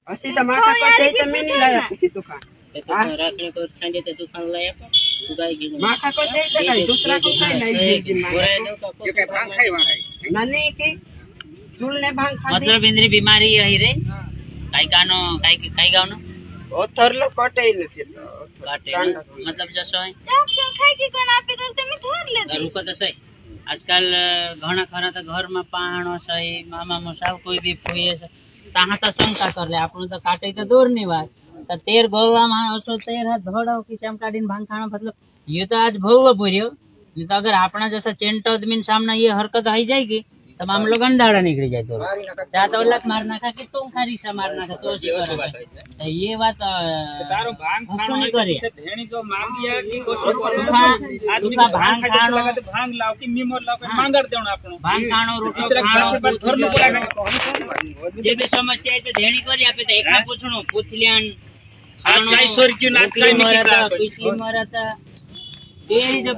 असि त माखा कोते त मैं नहीं लाया किसी दुकान राखने को संडे ते दुकान लाया तू गाय गिनो माखा कोते त कई दूसरा को कई नहीं दी जो के भांग खाई वाला नने की चूलने भांग खा मतलब इंद्री बीमारी है रे काई कानो काई गावनो ओथरलो कोटे નથી काटे मतलब जसो है डॉक्टर खाई के कोन आपे तो તમે ધોર ले रूप तो सही आजकल घणा खरा तो घर में पाणो सही मामा मोसाव कोई भी फुए ताहा तो शंका कर ले आपनु तो काटे तो दूर नहीं बात तो तेर गोला में असो तेर हाथ धोड़ो किसम काढीन भांग खाना मतलब ये तो आज भोग पूर्यो ये तो अगर अपना जैसा चेंट आदमी सामने ये हरकत आई जाएगी तो मामलो गंडाड़ा निकली जाए तो जा तो लक मार नाखा कि तुम खारी सा मार नाखा तो सी करे तो ये बात तारो भांग खानो नहीं करे धेणी जो मांगिया की कोशिश आदमी का भांग खानो भांग लाव की मीमो लाव के मांगर देणो आपनो भांग खानो रोटलो खानो घर नो बोला जे भी समस्या है तो धेणी करी आपे तो एकला पूछणो पूछलियान आज काई सोरक्यू नाच काई पिछली मरता तेरी जो